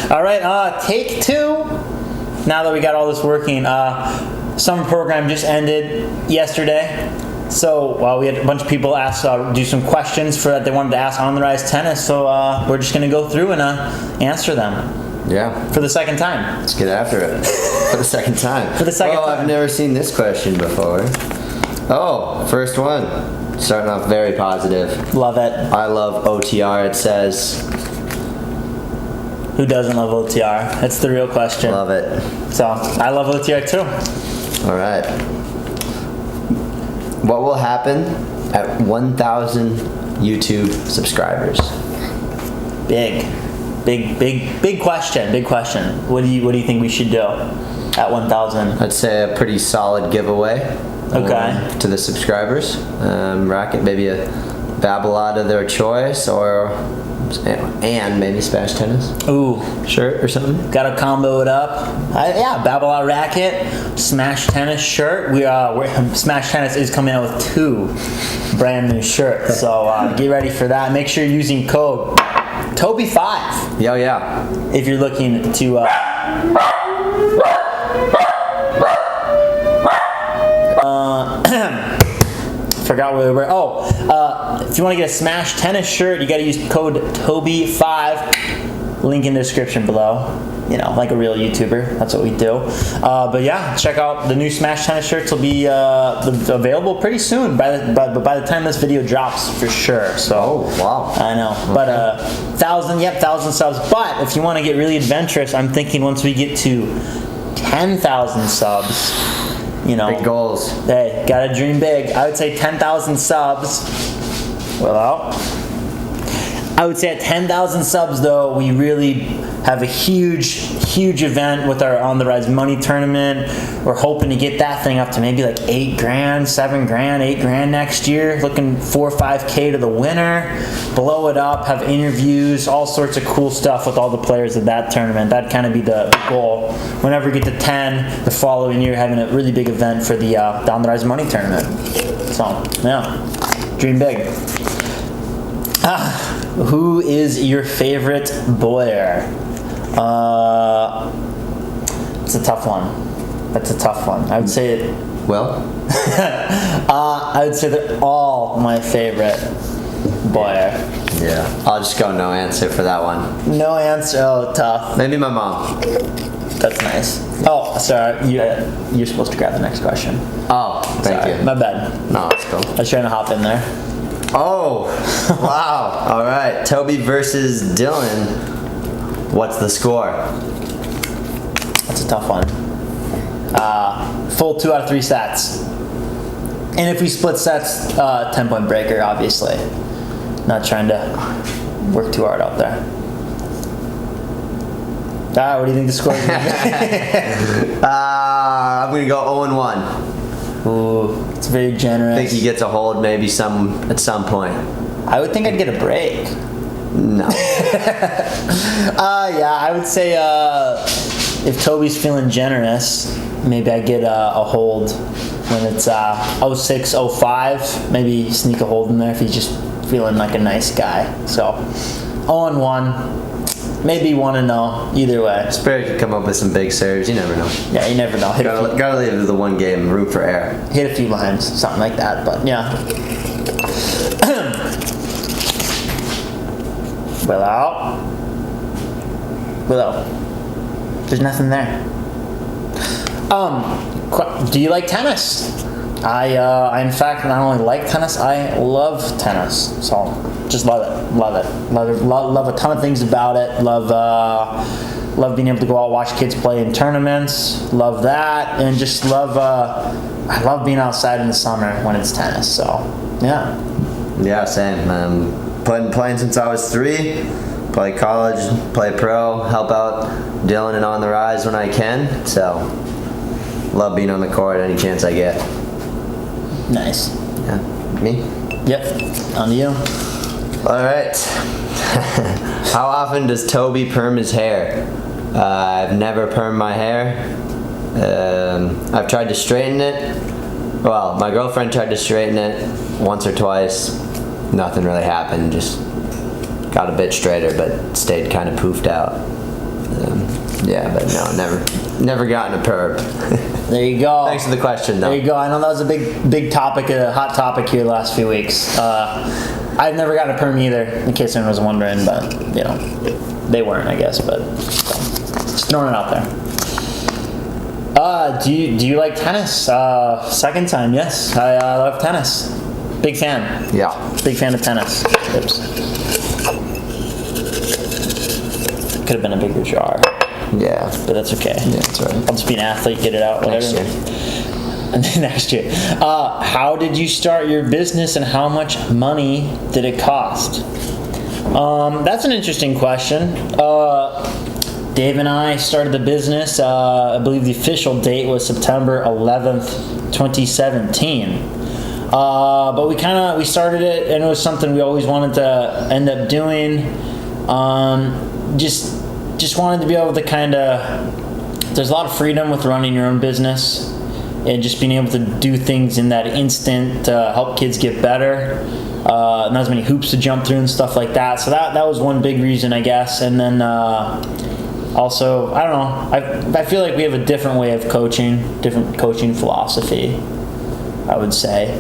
All right, take two. Now that we got all this working, summer program just ended yesterday. So we had a bunch of people ask, do some questions that they wanted to ask on the Rise Tennis. So we're just going to go through and answer them. Yeah. For the second time. Let's get after it. For the second time. For the second time. I've never seen this question before. Oh, first one. Starting off very positive. Love it. I love OTR, it says. Who doesn't love OTR? That's the real question. Love it. So, I love OTR too. All right. What will happen at 1,000 YouTube subscribers? Big question. Big question. What do you think we should do at 1,000? I'd say a pretty solid giveaway. Okay. To the subscribers. Racket, maybe a Babolat of their choice, and maybe Smash Tennis. Ooh. Shirt or something. Got to combo it up. Yeah, Babolat racket, Smash Tennis shirt. Smash Tennis is coming out with 2 brand new shirts. So get ready for that. Make sure you're using code Toby5. Yeah. If you're looking to forgot where we were. If you want to get a Smash Tennis shirt, you got to use code Toby5. Link in the description below. You know, like a real YouTuber. That's what we do. But yeah, check out the new Smash Tennis shirts. Will be available pretty soon. By the time this video drops, for sure. So. Oh wow. I know. Okay. But 1,000 subs. But if you want to get really adventurous, I'm thinking once we get to 10,000 subs. You know, big goals. Hey, gotta dream big. I would say 10,000 subs. Well, I would say at 10,000 subs, though, we really have a huge event with our On the Rise money tournament. We're hoping to get that thing up to maybe like $8,000, $7,000, $8,000 next year. Looking 4 or 5K to the winner. Blow it up, have interviews, all sorts of cool stuff with all the players of that tournament. That'd kind of be the goal. Whenever we get to 10, the following year, having a really big event for the On the Rise money tournament. So, yeah, dream big. Who is your favorite boyer? It's a tough one. That's a tough one. I would say I would say they're all my favorite boyer. Yeah. I'll just go no answer for that one. No answer. Oh, tough. Maybe my mom. That's nice. Oh, sorry. You're supposed to grab the next question. Oh, thank you. My bad. No, let's go. I was trying to hop in there. Oh, wow. All right. Toby versus Dylan. What's the score? That's a tough one. Full 2 out of 3 sets. And if we split sets, 10-point breaker, obviously. Not trying to work too hard out there. What do you think the score is going to be? I'm going to go 0-1. Ooh, it's very generous. I think he gets a hold maybe at some point. I would think I'd get a break. No. Yeah, I would say if Toby's feeling generous, maybe I get a hold when it's 06, 05. Maybe sneak a hold in there if he's just feeling like a nice guy. So 0-1. Maybe 1-0, either way. Sperry could come up with some big serves. You never know. Yeah, you never know. Gotta leave it to the one game, room for error. Hit a few lines, something like that. But yeah. Willow. There's nothing there. Do you like tennis? I in fact not only like tennis, I love tennis. So just love it. Love a ton of things about it. Love being able to go out and watch kids play in tournaments. Love that, and just I love being outside in the summer when it's tennis. So yeah. Yeah, same. Playing since I was 3. Play college, play pro, help out Dylan and On the Rise when I can. So love being on the court any chance I get. Nice. Yeah. Me? Yep. On to you. All right. How often does Toby perm his hair? I've never permed my hair. I've tried to straighten it. Well, my girlfriend tried to straighten it once or twice. Nothing really happened. Just got a bit straighter, but stayed kind of poofed out. Yeah, but no, never gotten a perm. There you go. Thanks for the question, though. There you go. I know that was a big topic, a hot topic here the last few weeks. I've never gotten a perm either, in case anyone was wondering, but they weren't, I guess. But just throwing it out there. Do you like tennis? Second time, yes. I love tennis. Big fan. Yeah. Big fan of tennis. Oops. Could have been a bigger jar. Yeah. But that's okay. Yeah, that's right. I'll just be an athlete, get it out, whatever. Next year. And then next year. How did you start your business and how much money did it cost? That's an interesting question. Dave and I started the business, I believe the official date was September 11th, 2017. But we started it, and it was something we always wanted to end up doing. Just wanted to be able to there's a lot of freedom with running your own business and just being able to do things in that instant to help kids get better. Not as many hoops to jump through and stuff like that. So that was one big reason, I guess. And then also, I don't know, I feel like we have a different way of coaching, different coaching philosophy, I would say.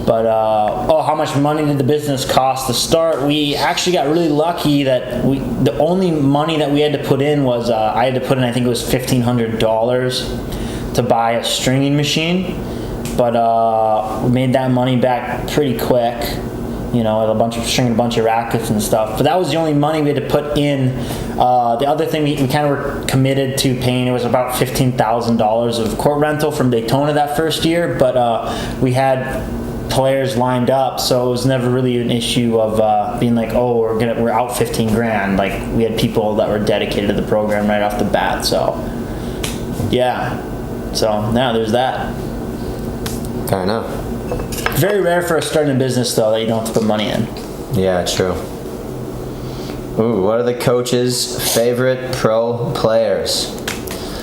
But, how much money did the business cost to start? We actually got really lucky that the only money that we had to put in was, I had to put in, I think it was $1,500 to buy a stringing machine. But we made that money back pretty quick, stringing a bunch of rackets and stuff. But that was the only money we had to put in. The other thing we kind of were committed to paying, it was about $15,000 of court rental from Daytona that first year. But we had players lined up, so it was never really an issue of being like, we're out 15 grand. Like, we had people that were dedicated to the program right off the bat. So yeah, now there's that. Fair enough. Very rare for us starting a business, though, that you don't have to put money in. Yeah, true. Ooh, what are the coach's favorite pro players?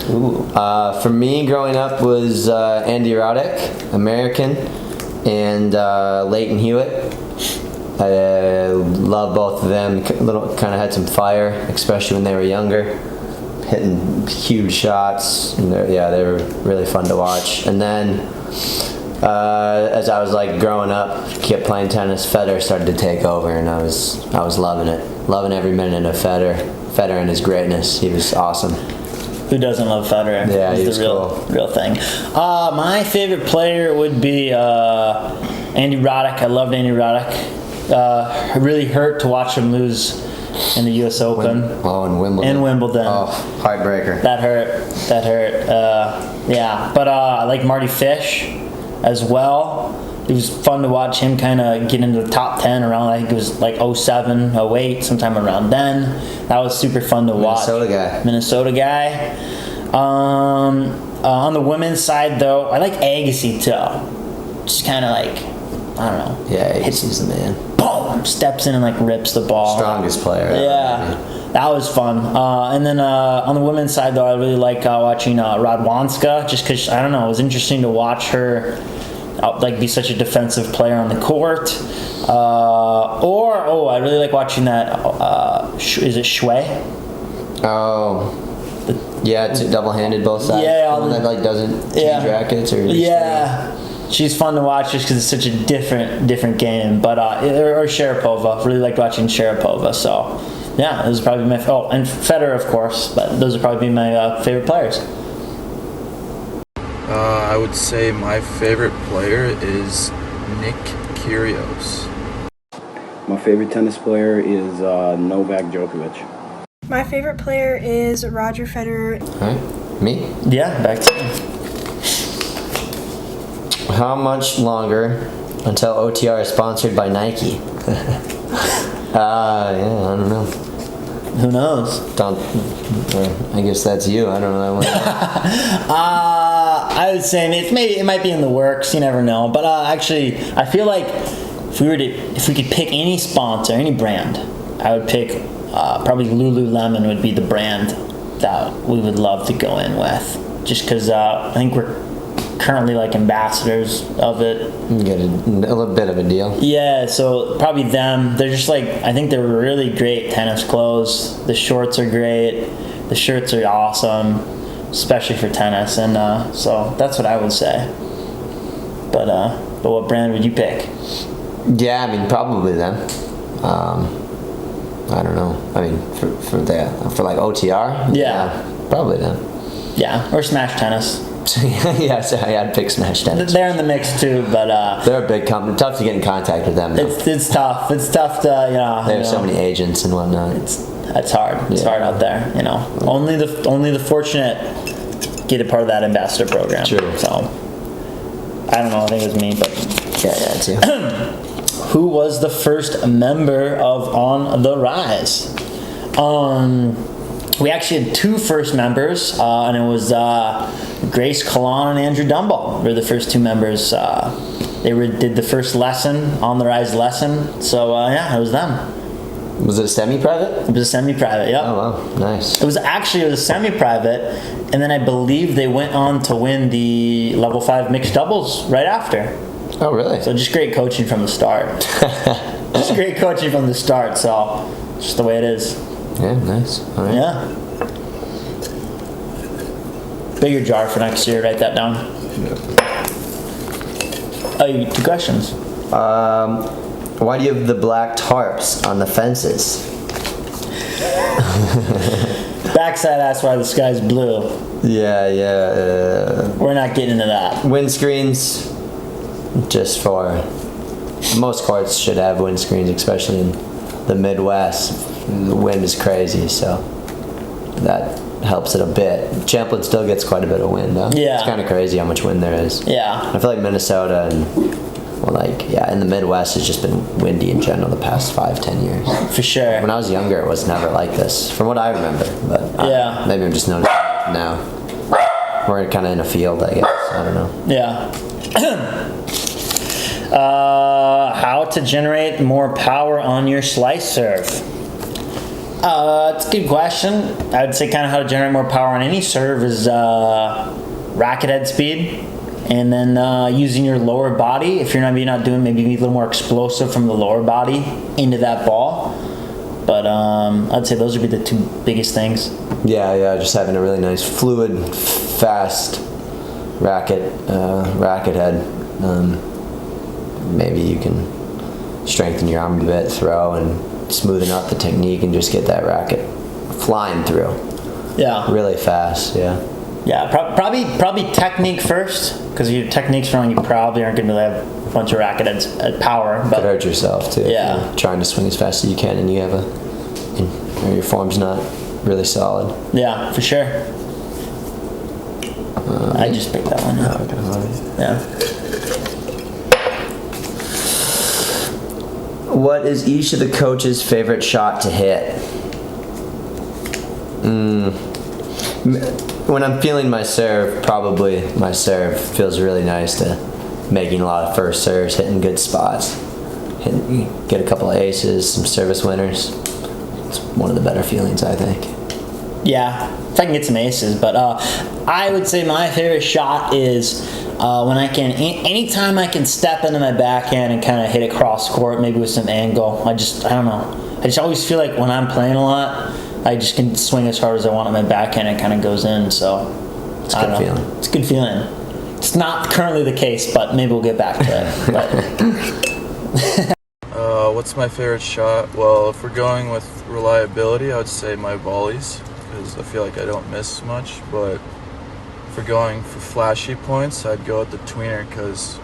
Ooh. For me, growing up was Andy Roddick, American, and Leighton Hewitt. I love both of them. Kind of had some fire, especially when they were younger, hitting huge shots. And they were really fun to watch. And then, as I was growing up, kept playing tennis, Federer started to take over, and I was loving it, loving every minute of Federer and his greatness. He was awesome. Who doesn't love Federer? Yeah, he's the real thing. My favorite player would be Andy Roddick. I loved Andy Roddick. It really hurt to watch him lose in the U.S. Open. In Wimbledon. In Wimbledon. Oh, heartbreaker. That hurt. Yeah, but I like Marty Fish as well. It was fun to watch him kind of get into the top 10 around, I think it was 07, 08, sometime around then. That was super fun to watch. Minnesota guy. On the women's side, though, I like Agassi, too. Just kind of I don't know. Yeah, Agassi's the man. Boom! Steps in and rips the ball. Strongest player. Yeah. That was fun. And then on the women's side, though, I really like watching Radwanska, just because, I don't know, it was interesting to watch her be such a defensive player on the court. I really like watching that. Is it Shui? Oh. Yeah, it's double-handed both sides. Yeah. The one that doesn't change rackets or. Yeah. She's fun to watch just because it's such a different game. But or Sharapova. Really liked watching Sharapova. So yeah, those are probably my. And Federer, of course. But those would probably be my favorite players. I would say my favorite player is Nick Kyrgios. My favorite tennis player is Novak Djokovic. My favorite player is Roger Federer. Alright, me? Yeah, back to you. How much longer until OTR is sponsored by Nike? I don't know. Who knows? I guess that's you. I don't know that one. I would say it might be in the works. You never know. But actually, I feel like if we could pick any sponsor, any brand, I would pick probably Lululemon would be the brand that we would love to go in with. Just because I think we're currently like ambassadors of it. You get a little bit of a deal. Yeah, so probably them. They're just like, I think they're really great tennis clothes. The shorts are great. The shirts are awesome, especially for tennis. And so that's what I would say. But what brand would you pick? Yeah, I mean, probably them. I don't know. I mean, for like OTR? Yeah. Probably them. Yeah, or Smash Tennis. Yeah, so I'd pick Smash Tennis. They're in the mix too, but they're a big company. Tough to get in contact with them, though. it's tough. It's tough to, They have so many agents and whatnot. It's hard. It's hard out there, Only the fortunate get a part of that ambassador program. True. So I don't know. I think it was me, but Yeah, too. who was the first member of On the Rise? We actually had two first members, and it was Grace Kalan and Andrew Dumble were the first two members. They did the first lesson, On the Rise lesson. So yeah, it was them. Was it a semi-private? It was a semi-private, yep. Oh, wow. Nice. It was a semi-private, and then I believe they went on to win the level 5 mixed doubles right after. Oh, really? So just great coaching from the start. Just great coaching from the start, so just the way it is. Yeah, nice. All right. Yeah. Bigger jar for next year, write that down. Oh, 2 questions. Why do you have the black tarps on the fences? Backside asks why the sky's blue. Yeah. We're not getting into that. Windscreens, just for most courts should have windscreens, especially in the Midwest. The wind is crazy, so that helps it a bit. Champlain still gets quite a bit of wind, though. Yeah. It's kind of crazy how much wind there is. Yeah. I feel like Minnesota and in the Midwest it's just been windy in general the past 5-10 years. For sure. When I was younger, it was never like this, from what I remember. But Yeah. maybe I'm just noticing it now. We're kind of in a field, I guess. I don't know. Yeah. How to generate more power on your slice serve? It's a good question. I would say kind of how to generate more power on any serve is racket head speed, and then using your lower body. If you're not doing, maybe a little more explosive from the lower body into that ball. But I'd say those would be the 2 biggest things. Yeah, just having a really nice, fluid, fast racket head. Maybe you can strengthen your arm a bit, throw, and smoothen out the technique, and just get that racket flying through. Yeah. Really fast. Yeah. Yeah. Probably technique first, because if your technique's wrong, you probably aren't going to have a bunch of racket heads at power. But Could hurt yourself too. Yeah. If you're trying to swing as fast as you can, and you have or your form's not really solid. yeah, for sure. I just picked that one. Yeah. What is each of the coaches' favorite shot to hit? When I'm feeling my serve, probably my serve feels really nice to making a lot of first serves, hitting good spots, get a couple of aces, some service winners. It's one of the better feelings, I think. Yeah, if I can get some aces, but I would say my favorite shot is when I can, anytime I can step into my backhand and kind of hit it cross court, maybe with some angle. I don't know. I just always feel like when I'm playing a lot, I just can swing as hard as I want on my backhand and it kind of goes in. So It's a good feeling. It's a good feeling. It's not currently the case, but maybe we'll get back to it. What's my favorite shot? Well, if we're going with reliability, I would say my volleys, because I feel like I don't miss much. But if we're going for flashy points, I'd go with the tweener, because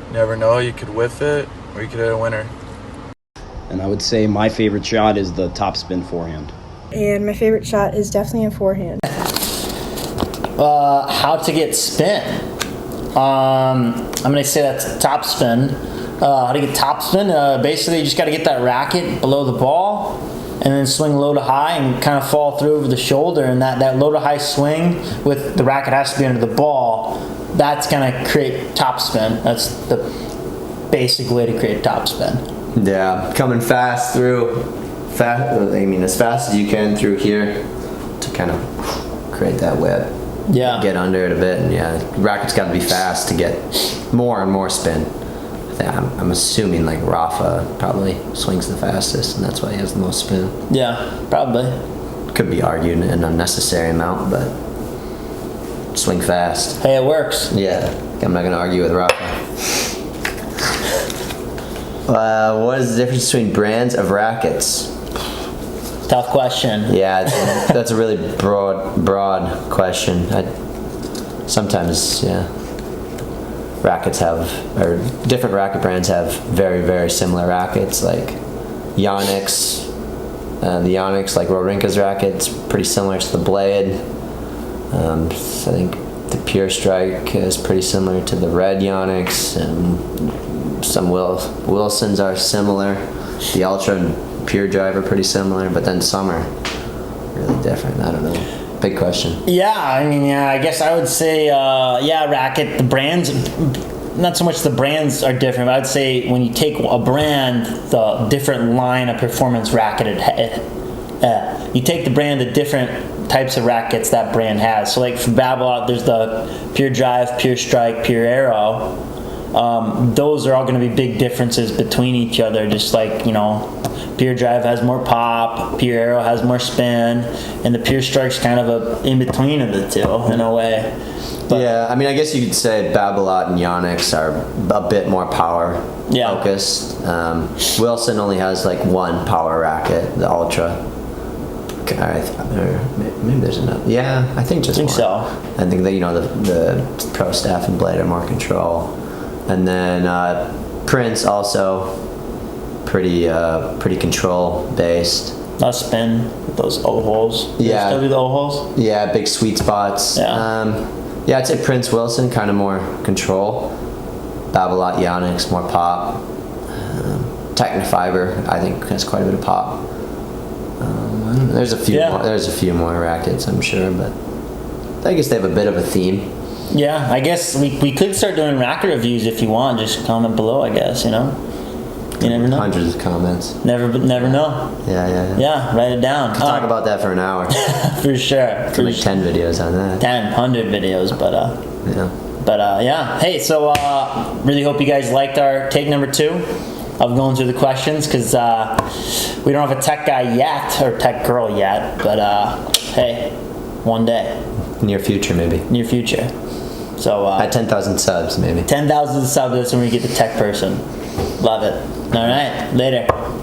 you never know, you could whiff it or you could hit a winner. And I would say my favorite shot is the topspin forehand. And my favorite shot is definitely a forehand. How to get spin? I'm gonna say that's topspin. How to get topspin? Basically, you just got to get that racket below the ball, and then swing low to high and kind of fall through over the shoulder. And that low to high swing with the racket has to be under the ball. That's gonna create topspin. That's the basic way to create topspin. Yeah, coming fast through, as fast as you can through here to kind of create that whip. Yeah. get under it a bit. And yeah, racket's got to be fast to get more and more spin. I'm assuming like Rafa probably swings the fastest, and that's why he has the most spin. Yeah, probably. Could be argued an unnecessary amount, but swing fast. Hey, it works. Yeah, I'm not gonna argue with Rafa. What is the difference between brands of rackets? Tough question. Yeah, that's a really broad question. Sometimes, yeah, different racket brands have very, very similar rackets. Like Yonex, the Yonex, like Wawrinka's racket's pretty similar to the Blade. I think the Pure Strike is pretty similar to the Red Yonex, and some Wilsons are similar. The Ultra and Pure Drive are pretty similar, but then some are really different. I don't know. Big question. Yeah, I mean, yeah, I guess I would say, racket, the brands, not so much the brands are different, but I'd say when you take a brand, the different line of performance racket, you take the brand, the different types of rackets that brand has. So like for Babolat, there's the Pure Drive, Pure Strike, Pure Arrow. Those are all going to be big differences between each other, just like, Pure Drive has more pop, Pure Arrow has more spin, and the Pure Strike's kind of a in between of the two in a way. But, yeah, I mean, I guess you could say Babolat and Yonex are a bit more power focused. Wilson only has like one power racket, the Ultra. Maybe there's another. Yeah, I think just one. So. I think that the Pro Staff and Blade are more control, and then Prince also pretty control based. Not spin with those O holes. Yeah. Still do the O holes. Yeah, big sweet spots. Yeah. Yeah, I'd say Prince Wilson kind of more control. Babolat Yonex more pop. Technifiber I think has quite a bit of pop. There's a few more. There's a few more rackets, I'm sure, but I guess they have a bit of a theme. Yeah, I guess we could start doing racket reviews if you want. Just comment below, I guess. You never know. Hundreds of comments. Never know. Yeah. Yeah, write it down. Talk about that for an hour. For sure. Could make 10 videos on that. 100 videos, but yeah. But yeah. Hey, so really hope you guys liked our take number 2 of going through the questions, because we don't have a tech guy yet, or tech girl yet, but hey, one day. Near future, maybe. Near future. So at 10,000 subs, maybe. 10,000 subs, that's when we get the tech person. Love it. All right, later.